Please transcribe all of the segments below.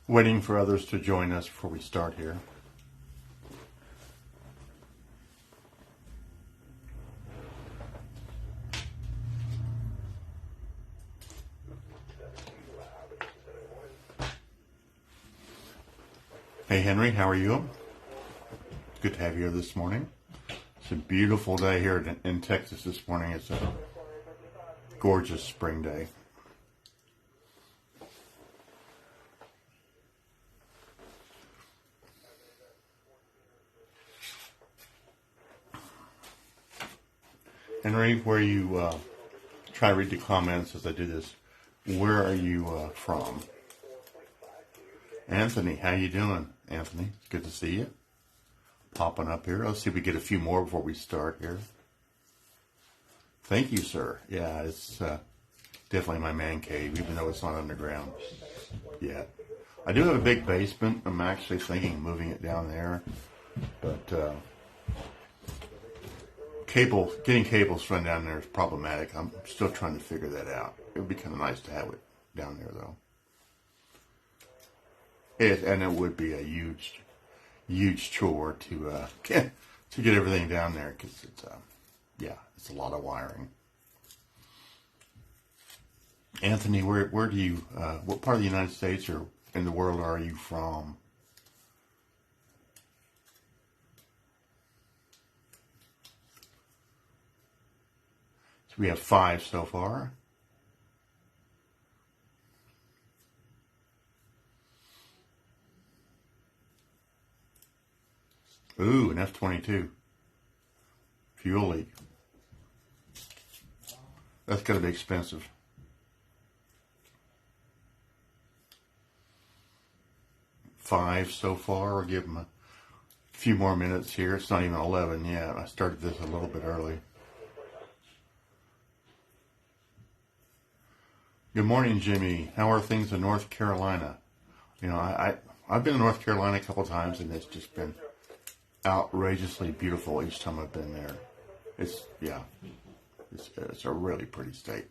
Waiting for others to join us before we start here. Hey Henry, how are you? Good to have you here this morning. It's a beautiful day here in Texas this morning. It's a gorgeous spring day. Henry, where you try to read the comments as I do this, where are you from? Anthony, how you doing? Anthony, it's good to see you. Popping up here. Let's see if we get a few more before we start here. Thank you, sir. Yeah, it's definitely my man cave, even though it's not underground yet. I do have a big basement. I'm actually thinking of moving it down there, but getting cables run down there is problematic. I'm still trying to figure that out. It would be kind of nice to have it down there, though. And it would be a huge chore to get everything down there because it's a lot of wiring. Anthony, where do you what part of the United States or in the world are you from? So we have 5 so far. Ooh, an F-22. Fuel leak. That's going to be expensive. Five so far. We'll give them a few more minutes here. It's not even 11 yet. I started this a little bit early. Good morning, Jimmy. How are things in North Carolina? You know, I've been to North Carolina a couple times, and it's just been outrageously beautiful each time I've been there. It's a really pretty state.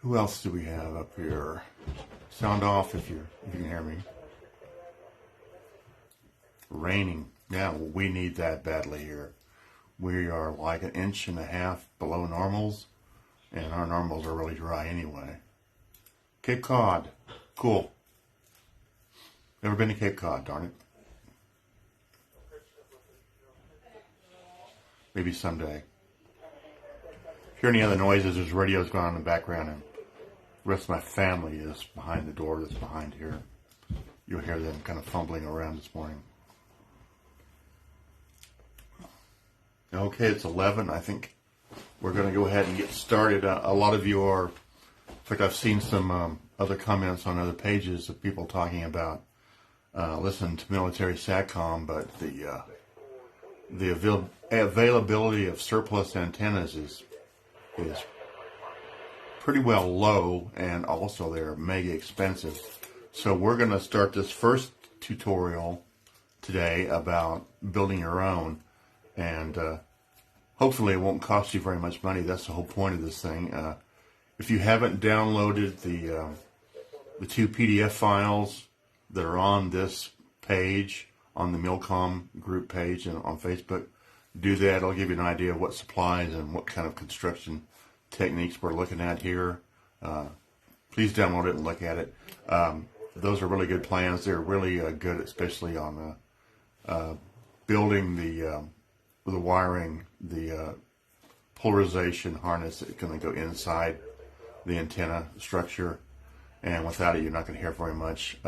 Who else do we have up here? Sound off if you can hear me. Raining. Yeah, well, we need that badly here. We are like 1.5 inches below normals, and our normals are really dry anyway. Cape Cod. Cool. Never been to Cape Cod, darn it. Maybe someday. If you hear any other noises, there's radios going on in the background, and the rest of my family is behind the door that's behind here. You'll hear them kind of fumbling around this morning. Okay, it's 11. I think we're going to go ahead and get started. A lot of you are... In fact, I've seen some other comments on other pages of people talking about listening to military Satcom, but the availability of surplus antennas is pretty well low, and also they're mega expensive. So we're going to start this first tutorial today about building your own, and hopefully it won't cost you very much money. That's the whole point of this thing. If you haven't downloaded the 2 PDF files that are on this page, on the Milcom group page and on Facebook, do that. It'll give you an idea of what supplies and what kind of construction techniques we're looking at here. Please download it and look at it. Those are really good plans. They're really good, especially on building the wiring, the polarization harness that's going to go inside the antenna structure, and without it you're not going to hear very much.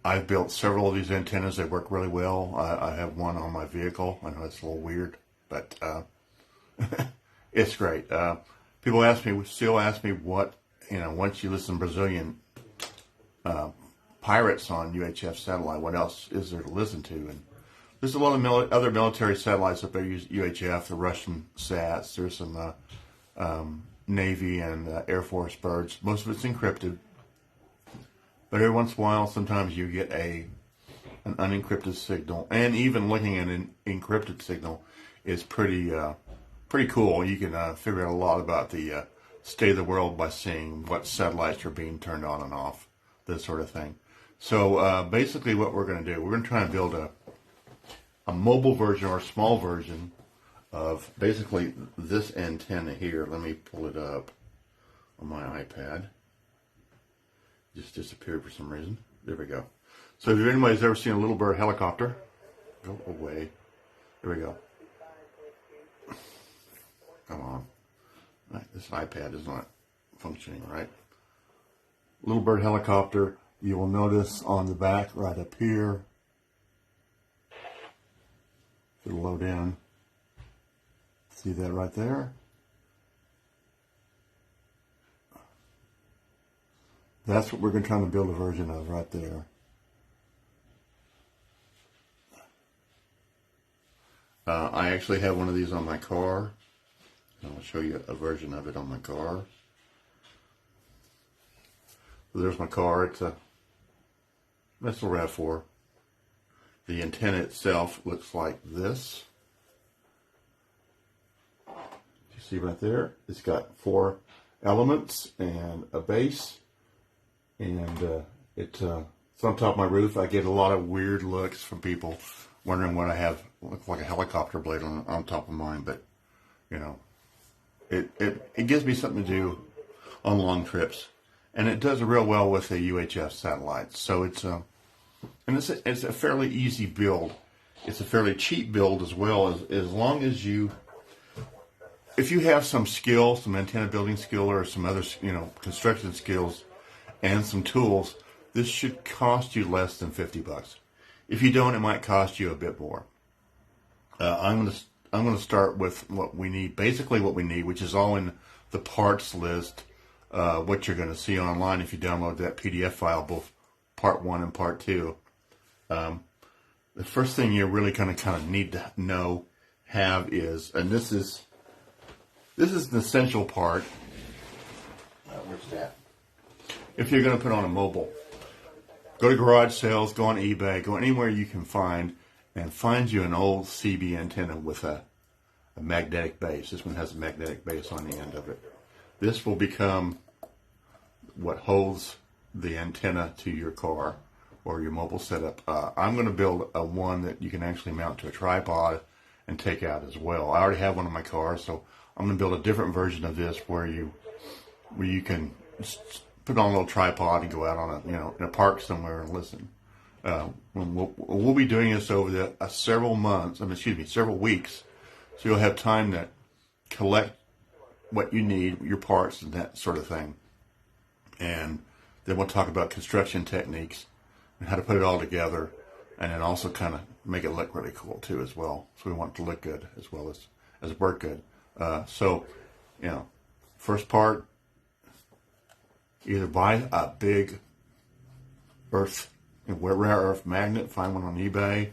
I've built several of these antennas. They work really well. I have one on my vehicle. I know it's a little weird, but it's great. People still ask me what, once you listen to Brazilian pirates on UHF satellite, what else is there to listen to? And there's a lot of other military satellites up there use UHF, the Russian sats. There's some Navy and Air Force birds. Most of it's encrypted. But every once in a while, sometimes you get an unencrypted signal. And even looking at an encrypted signal is pretty pretty cool. You can figure out a lot about the state of the world by seeing what satellites are being turned on and off, this sort of thing. So basically what we're going to do, we're going to try and build a mobile version or a small version of basically this antenna here. Let me pull it up on my iPad. Just disappeared for some reason. There we go. So if anybody's ever seen a little bird helicopter, go away. There we go. Come on. Right, this iPad is not functioning right. Little bird helicopter. You will notice on the back right up here. It'll load in. See that right there? That's what we're going to try to build a version of right there. I actually have one of these on my car. I'll show you a version of it on my car. So there's my car. It's a Missile RAV4. The antenna itself looks like this. You see right there? It's got 4 elements and a base. And it's on top of my roof. I get a lot of weird looks from people wondering what I have. Looks like a helicopter blade on top of mine, but you know, it gives me something to do on long trips, and it does real well with the UHF satellites. So it's it's a fairly easy build. It's a fairly cheap build as well, as long as if you have some skill, some antenna building skill, or some other construction skills, and some tools. This should cost you less than $50. If you don't, it might cost you a bit more. I'm going to start with what we need, basically what we need, which is all in the parts list. What you're going to see online if you download that PDF file, both part 1 and part 2. The first thing you really kind of need to have is, and this is an essential part. Where's that? If you're going to put on a mobile, go to garage sales, go on eBay, go anywhere you can find you an old CB antenna with a magnetic base. This one has a magnetic base on the end of it. This will become what holds the antenna to your car or your mobile setup. I'm going to build a one that you can actually mount to a tripod and take out as well. I already have one in my car, so I'm going to build a different version of this where you can put on a little tripod and go out on in a park somewhere and listen. We'll be doing this over several weeks, so you'll have time to collect what you need, your parts and that sort of thing. And then we'll talk about construction techniques and how to put it all together, and then also kind of make it look really cool too as well. So we want it to look good as well as work good. First part, either buy a big rare earth magnet, find one on eBay,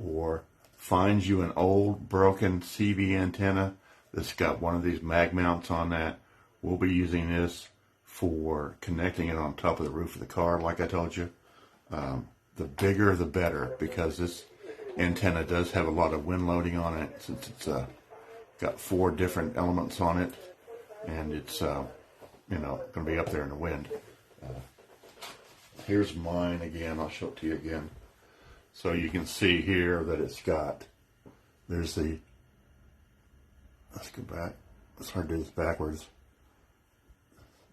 or find you an old broken CV antenna that's got one of these mag mounts on that. We'll be using this for connecting it on top of the roof of the car, like I told you. The bigger the better, because this antenna does have a lot of wind loading on it, since it's got 4 different elements on it, and it's going to be up there in the wind. Here's mine again. I'll show it to you again. So you can see here that let's go back. It's hard to do this backwards.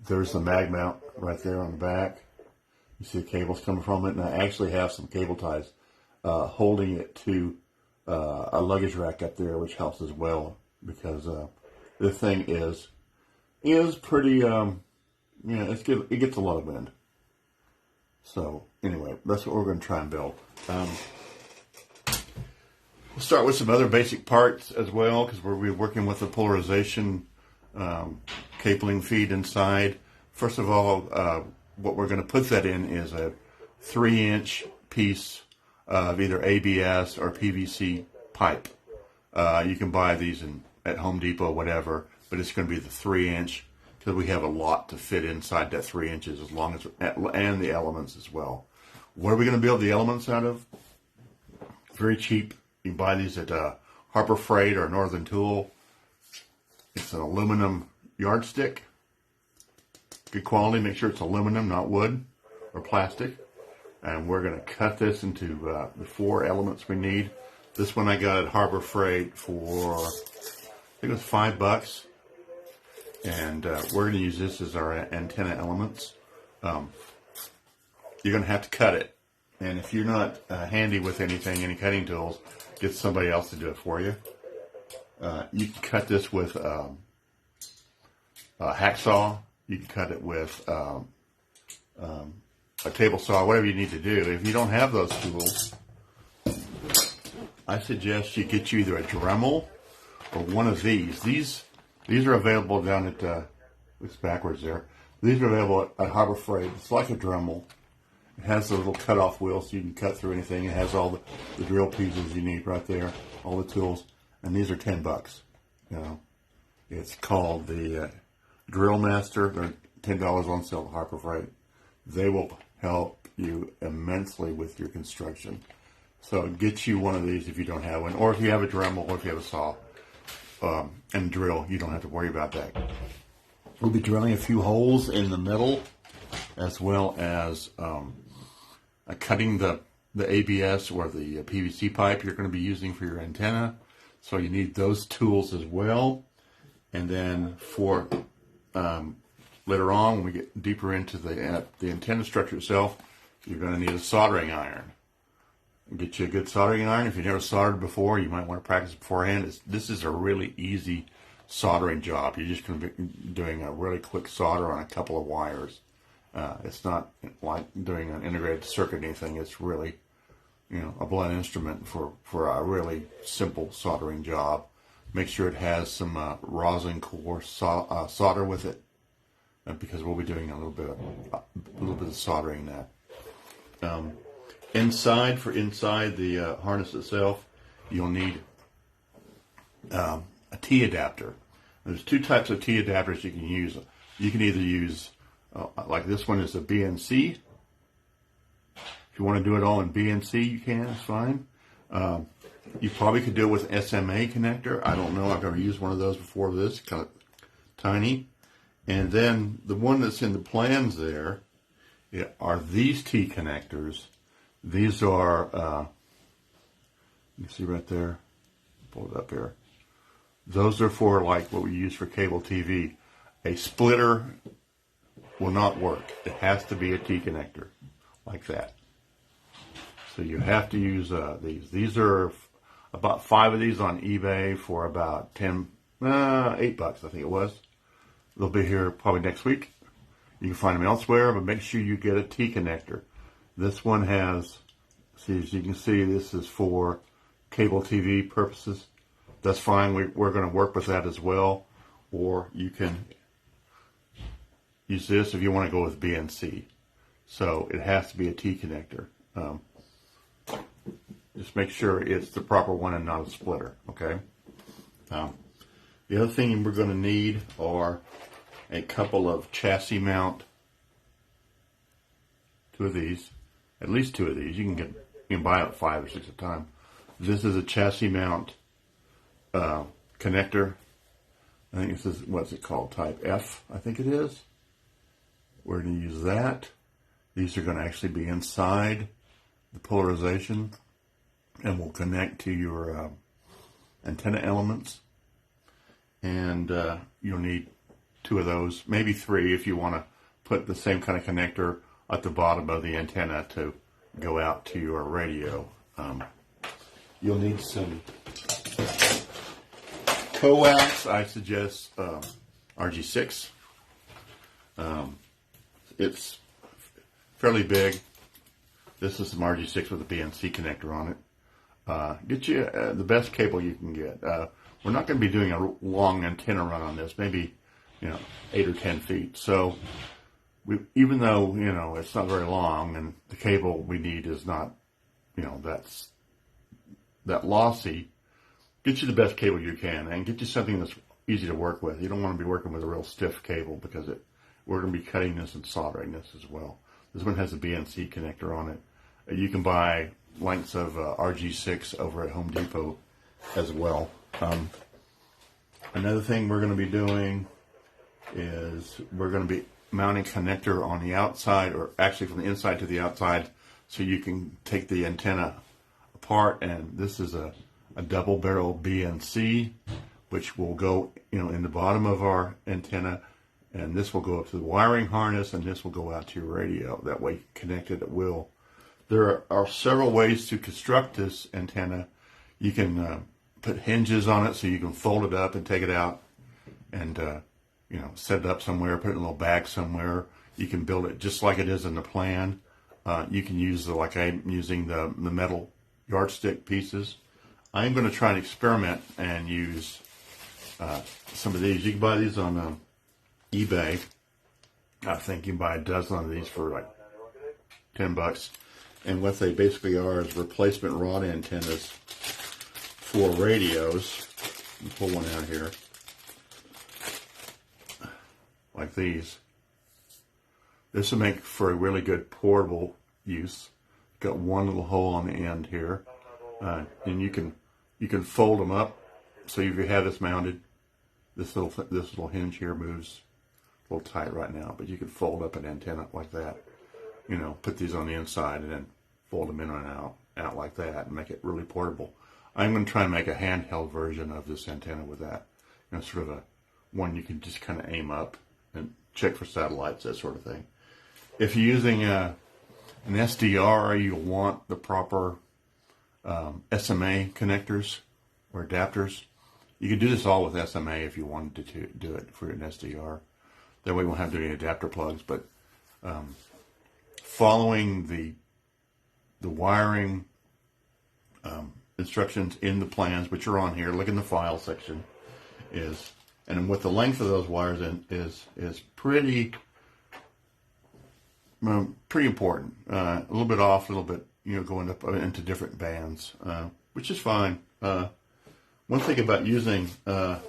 There's the mag mount right there on the back. You see the cables coming from it, and I actually have some cable ties holding it to a luggage rack up there, which helps as well, because the thing is pretty, it gets a lot of wind. So anyway, that's what we're going to try and build. We'll start with some other basic parts as well, because we'll be working with the polarization cabling feed inside. First of all, what we're going to put that in is a 3-inch piece of either ABS or PVC pipe. You can buy these at Home Depot, whatever, but it's going to be the 3-inch, because we have a lot to fit inside that 3 inches, and the elements as well. What are we going to build the elements out of? Very cheap. You can buy these at Harbor Freight or Northern Tool. It's an aluminum yardstick. Good quality. Make sure it's aluminum, not wood or plastic. And we're going to cut this into the 4 elements we need. This one I got at Harbor Freight for, I think it was $5. And we're going to use this as our antenna elements. You're going to have to cut it. And if you're not handy with anything, any cutting tools, get somebody else to do it for you. You can cut this with a hacksaw. You can cut it with a table saw, whatever you need to do. If you don't have those tools, I suggest you get you either a Dremel or one of these. These are available down at, it's backwards there. These are available at Harbor Freight. It's like a Dremel. It has the little cut-off wheel so you can cut through anything. It has all the drill pieces you need right there, all the tools. And these are $10. You know, it's called the Drill Master. They're $10 on sale at Harbor Freight. They will help you immensely with your construction. So get you one of these if you don't have one, or if you have a Dremel, or if you have a saw and drill, you don't have to worry about that. We'll be drilling a few holes in the middle, as well as cutting the ABS or the PVC pipe you're going to be using for your antenna. So you need those tools as well. And then for later on, when we get deeper into the antenna structure itself, you're going to need a soldering iron. Get you a good soldering iron. If you've never soldered before, you might want to practice beforehand. This is a really easy soldering job. You're just going to be doing a really quick solder on a couple of wires. It's not like doing an integrated circuit or anything. It's really, you know, a blunt instrument for a really simple soldering job. Make sure it has some rosin core solder with it, because we'll be doing a little bit of soldering that. Inside the harness itself, you'll need a T adapter. There's 2 types of T adapters you can use. You can either use, like this one is a BNC. If you want to do it all in BNC, you can. It's fine. You probably could do it with SMA connector. I don't know. I've never used one of those before. This kind of tiny. And then the one that's in the plans there are these T connectors. These are, you see right there, pull it up here. Those are for like what we use for cable TV. A splitter will not work. It has to be a T connector, like that. So you have to use these. These are about 5 of these on eBay for about $8, I think it was. They'll be here probably next week. You can find them elsewhere, but make sure you get a T connector. This one has, see, as you can see, this is for cable TV purposes. That's fine. We're going to work with that as well. Or you can use this if you want to go with BNC. So it has to be a T connector. Just make sure it's the proper one and not a splitter, okay? The other thing we're going to need are a couple of chassis mount, 2 of these, at least 2 of these. You can buy about 5 or 6 at a time. This is a chassis mount connector. I think this is, what's it called, type F, I think it is. We're going to use that. These are going to actually be inside the polarization and will connect to your antenna elements. And you'll need 2 of those, maybe 3 if you want to put the same kind of connector at the bottom of the antenna to go out to your radio. You'll need some coax. I suggest RG6. It's fairly big. This is some RG6 with a BNC connector on it. Get you the best cable you can get. We're not going to be doing a long antenna run on this, maybe 8 or 10 feet. So even though it's not very long, and the cable we need is not that's that lossy, get you the best cable you can, and get you something that's easy to work with. You don't want to be working with a real stiff cable, because we're going to be cutting this and soldering this as well. This one has a BNC connector on it. You can buy lengths of RG6 over at Home Depot as well. Another thing we're going to be doing is we're going to be mounting connector on the outside, or actually from the inside to the outside, so you can take the antenna apart. And this is a double barrel BNC, which will go, in the bottom of our antenna, and this will go up to the wiring harness, and this will go out to your radio. That way, connected at will. There are several ways to construct this antenna. You can put hinges on it so you can fold it up and take it out, and set it up somewhere, put it in a little bag somewhere. You can build it just like it is in the plan. You can use like I'm using the metal yardstick pieces. I'm going to try and experiment and use some of these. You can buy these on eBay. I think you can buy a dozen of these for like $10. And what they basically are is replacement rod antennas for radios. I'll pull one out here. Like these. This will make for a really good portable use. Got one little hole on the end here, and you can fold them up. So if you have this mounted, this little hinge here moves a little tight right now, but you can fold up an antenna like that. Put these on the inside and then fold them in and out like that, and make it really portable. I'm going to try and make a handheld version of this antenna with that. Sort of a one you can just kind of aim up and check for satellites, that sort of thing. If you're using an SDR, you'll want the proper SMA connectors or adapters. You can do this all with SMA if you wanted to do it for an SDR. That way we won't have to do any adapter plugs. But following the wiring instructions in the plans, which are on here, look in the file section, and what the length of those wires is pretty important. A little bit off, a little bit, going up into different bands, which is fine. One thing about using an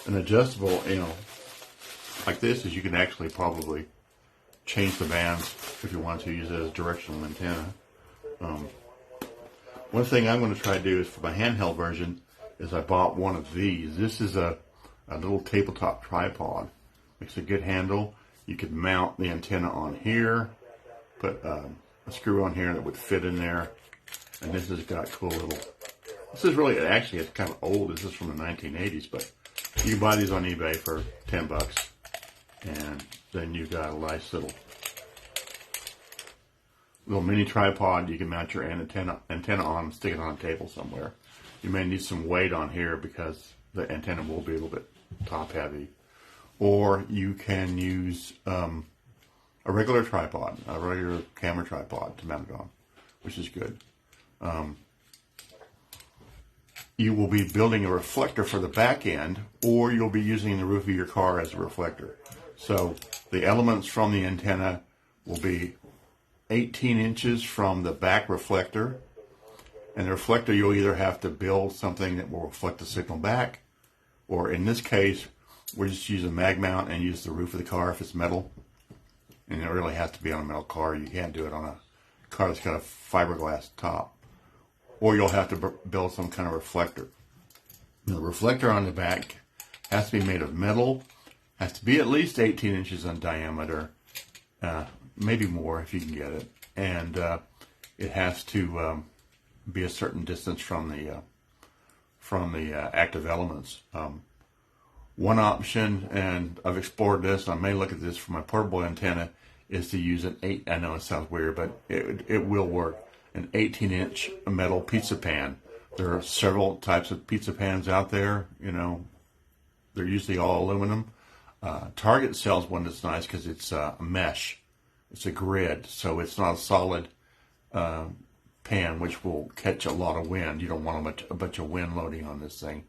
adjustable, like this, is you can actually probably change the bands if you want to use it as a directional antenna. One thing I'm going to try to do is for my handheld version is I bought one of these. This is a little tabletop tripod. Makes a good handle. You could mount the antenna on here, put a screw on here that would fit in there, and this has got cool little. This is really, actually, it's kind of old. This is from the 1980s, but you can buy these on eBay for $10, and then you've got a nice little mini tripod you can mount your antenna on, stick it on a table somewhere. You may need some weight on here because the antenna will be a little bit top heavy. Or you can use a regular tripod, a regular camera tripod to mount it on, which is good. You will be building a reflector for the back end, or you'll be using the roof of your car as a reflector. So the elements from the antenna will be 18 inches from the back reflector, and the reflector you'll either have to build something that will reflect the signal back, or in this case, we're just using a mag mount and use the roof of the car if it's metal. And it really has to be on a metal car. You can't do it on a car that's got a fiberglass top. Or you'll have to build some kind of reflector. The reflector on the back has to be made of metal, has to be at least 18 inches in diameter, maybe more if you can get it. And it has to be a certain distance from the active elements. One option, and I've explored this, and I may look at this for my portable antenna, is to use I know it sounds weird, but it will work, an 18-inch metal pizza pan. There are several types of pizza pans out there, they're usually all aluminum. Target sells one that's nice because it's a mesh. It's a grid, so it's not a solid pan, which will catch a lot of wind. You don't want a bunch of wind loading on this thing.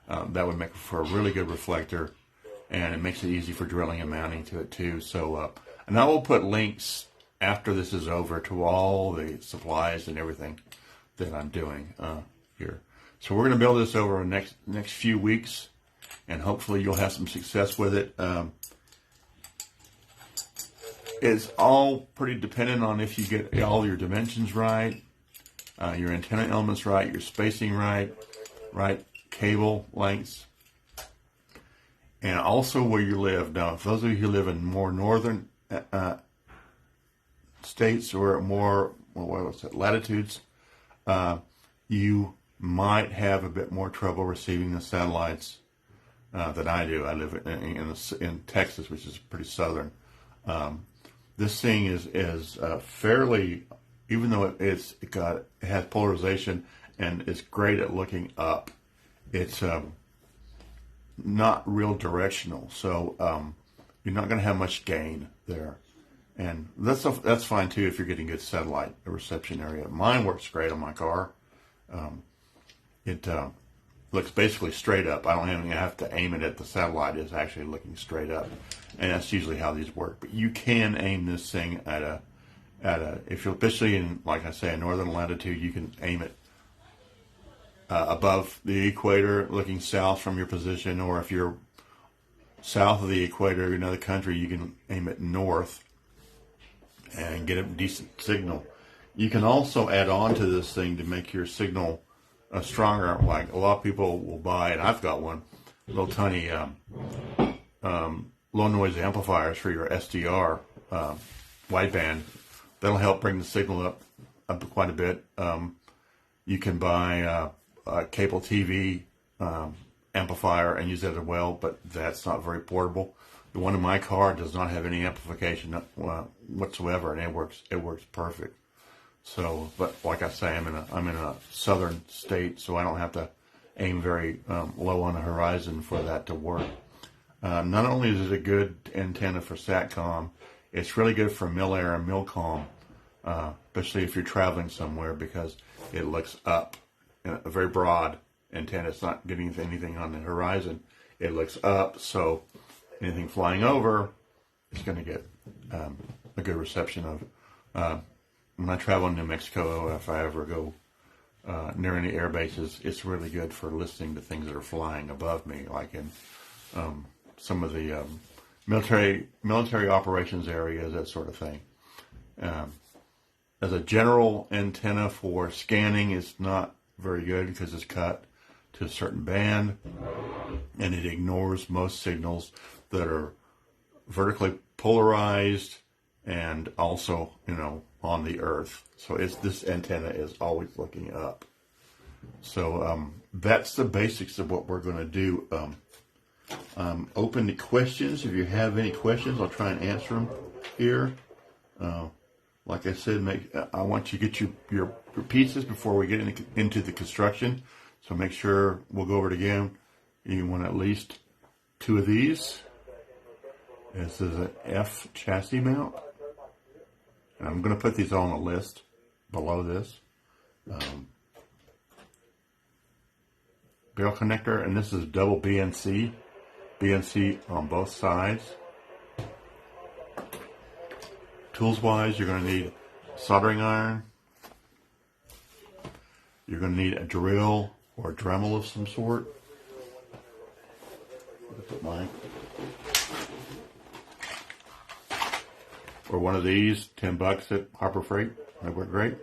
That would make it for a really good reflector, and it makes it easy for drilling and mounting to it too. So, and I will put links after this is over to all the supplies and everything that I'm doing here. So we're going to build this over the next few weeks, and hopefully you'll have some success with it. It's all pretty dependent on if you get all your dimensions right, your antenna elements right, your spacing right, cable lengths, and also where you live. Now, for those of you who live in more northern states or more, latitudes, you might have a bit more trouble receiving the satellites than I do. I live in Texas, which is pretty southern. This thing is fairly, even though it has polarization and is great at looking up, it's not real directional. So you're not going to have much gain there. And that's fine too if you're getting good satellite reception area. Mine works great on my car. It looks basically straight up. I don't even have to aim it at the satellite. It's actually looking straight up, and that's usually how these work. But you can aim this thing at a if you're especially in, like I say, a northern latitude, you can aim it above the equator, looking south from your position, or if you're south of the equator in another country, you can aim it north and get a decent signal. You can also add on to this thing to make your signal stronger. Like a lot of people will buy, and I've got one, little tiny low noise amplifiers for your SDR wideband. That'll help bring the signal up quite a bit. You can buy a cable TV amplifier and use that as well, but that's not very portable. The one in my car does not have any amplification whatsoever, and it works perfect. So, but like I say, I'm in a southern state, so I don't have to aim very low on the horizon for that to work. Not only is it a good antenna for Satcom, it's really good for mil-air and mil-comm, especially if you're traveling somewhere, because it looks up. A very broad antenna. It's not getting anything on the horizon. It looks up, so anything flying over is going to get a good reception of. When I travel in New Mexico, if I ever go near any air bases, it's really good for listening to things that are flying above me, like in some of the military operations areas, that sort of thing. As a general antenna for scanning, it's not very good because it's cut to a certain band, and it ignores most signals that are vertically polarized and also, on the earth. So this antenna is always looking up. So that's the basics of what we're going to do. Open to questions. If you have any questions, I'll try and answer them here. Like I said, I want you to get your pieces before we get into the construction. So make sure, we'll go over it again. You want at least 2 of these. This is an F chassis mount. And I'm going to put these on a list below this. Barrel connector, and this is double BNC. BNC on both sides. Tools-wise, you're going to need a soldering iron. You're going to need a drill or a Dremel of some sort. I'll put mine. Or one of these, $10 at Harbor Freight. They work great.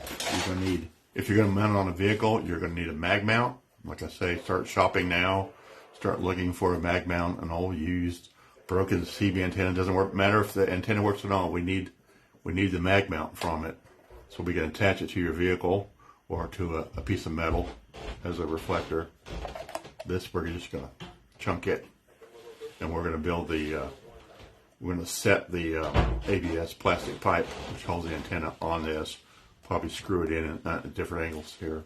You're going to need, if you're going to mount it on a vehicle, you're going to need a mag mount. Like I say, start shopping now. Start looking for a mag mount, an old used broken CB antenna. Doesn't matter if the antenna works at all. We need the mag mount from it, so we can attach it to your vehicle or to a piece of metal as a reflector. This we're just gonna chunk it, and we're gonna build we're gonna set the ABS plastic pipe which holds the antenna on this. Probably screw it in at different angles here,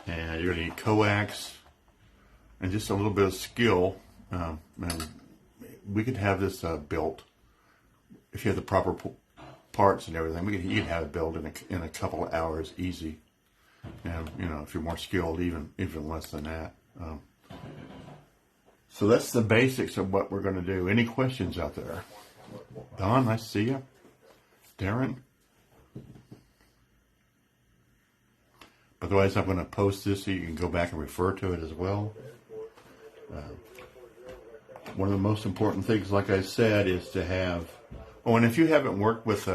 and you're gonna need coax and just a little bit of skill. And we could have this built if you have the proper parts and everything. You can have it built in a couple of hours, easy. And if you're more skilled, even less than that. So that's the basics of what we're going to do. Any questions out there? Don, nice to see you. Darren. Otherwise, I'm going to post this so you can go back and refer to it as well. One of the most important things, like I said, is to have... Oh, and if you haven't worked with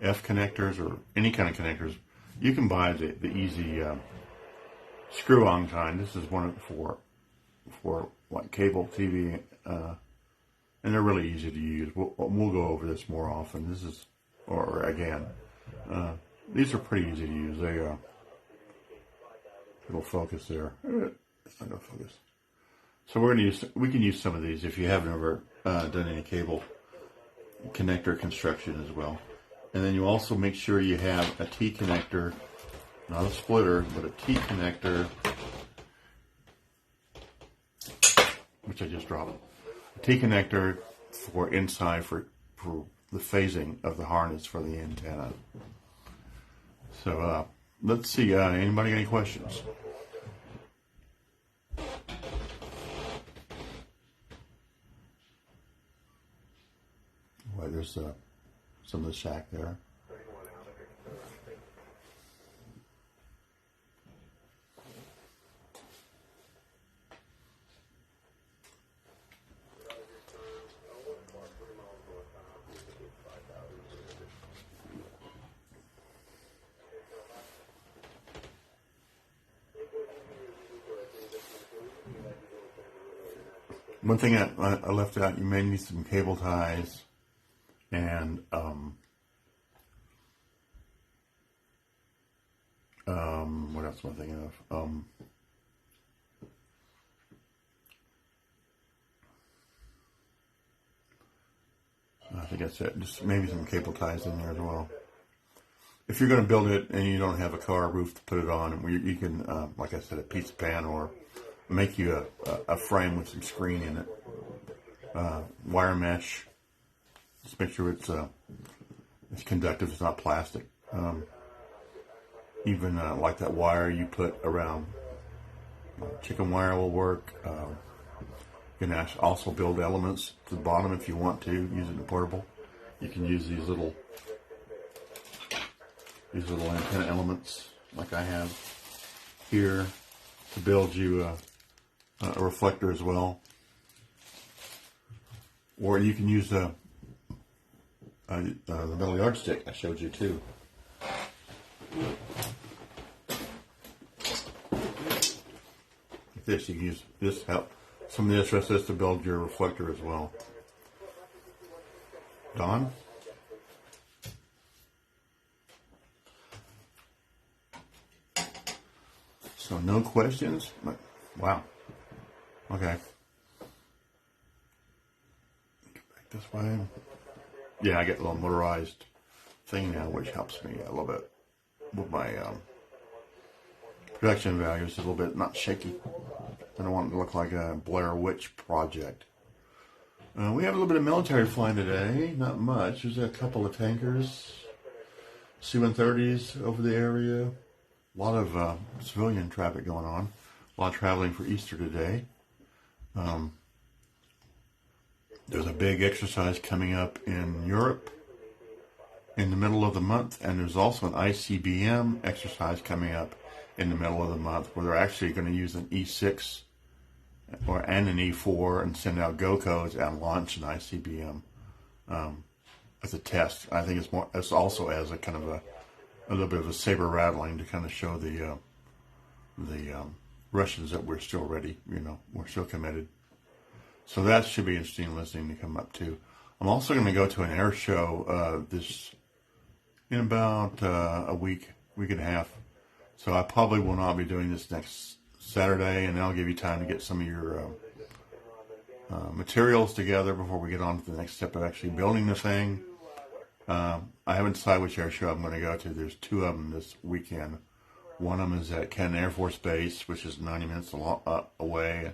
F connectors or any kind of connectors, you can buy the easy screw-on kind. This is one for like cable TV, and they're really easy to use. We'll go over this more often. This is, or again, these are pretty easy to use. They it'll focus there. It's not gonna focus. So we can use some of these if you haven't ever done any cable connector construction as well. And then you also make sure you have a T connector, not a splitter, but a T connector, which I just dropped. A T connector for inside for the phasing of the harness for the antenna. So let's see, anybody got any questions? Well, there's some of the shack there. One thing I left out, you may need some cable ties and what else am I thinking of? I think that's it. Just maybe some cable ties in there as well. If you're going to build it and you don't have a car roof to put it on, you can, like I said, a pizza pan, or make you a frame with some screen in it. Wire mesh. Just make sure it's conductive. It's not plastic. Even like that wire you put around chicken wire will work. You can also build elements to the bottom if you want to, use it in portable. You can use these little antenna elements like I have here to build you a reflector as well. Or you can use the metal yardstick I showed you too. Like this, you can use this help. Some of this rest is to build your reflector as well. Don? So no questions? Wow. Okay. Get back this way. Yeah, I get a little motorized thing now, which helps me a little bit with my production values. A little bit not shaky. I don't want it to look like a Blair Witch project. We have a little bit of military flying today. Not much. There's a couple of tankers, C-130s over the area. A lot of civilian traffic going on. A lot of traveling for Easter today. There's a big exercise coming up in Europe in the middle of the month, and there's also an ICBM exercise coming up in the middle of the month where they're actually going to use an E6 and an E4 and send out go codes and launch an ICBM as a test. I think it's also as a kind of a little bit of a saber rattling to kind of show the Russians that we're still ready. We're still committed. So that should be interesting listening to come up too. I'm also going to go to an air show in about a week and a half. So I probably will not be doing this next Saturday, and that'll give you time to get some of your materials together before we get on to the next step of actually building the thing. I haven't decided which air show I'm going to go to. There's two of them this weekend. One of them is at Canton Air Force Base, which is 90 minutes away.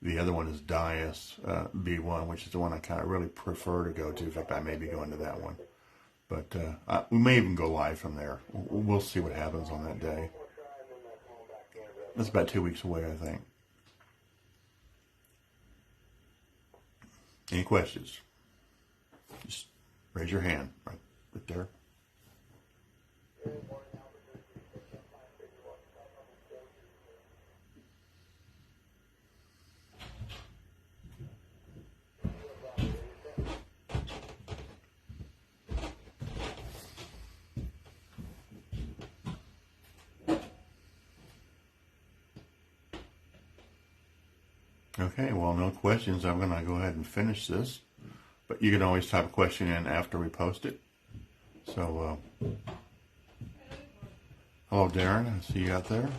The other one is Dias B1, which is the one I kind of really prefer to go to. In fact, I may be going to that one. But we may even go live from there. We'll see what happens on that day. That's about 2 weeks away, I think. Any questions? Just raise your hand right there. Okay, well, no questions. I'm going to go ahead and finish this. But you can always type a question in after we post it. So, hello, Darren. I see you out there.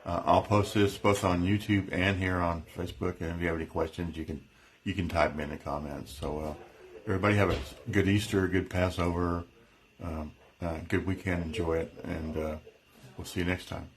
I'll post this both on YouTube and here on Facebook. And if you have any questions, you can type them in the comments. So, everybody have a good Easter, good Passover, good weekend. Enjoy it, and we'll see you next time.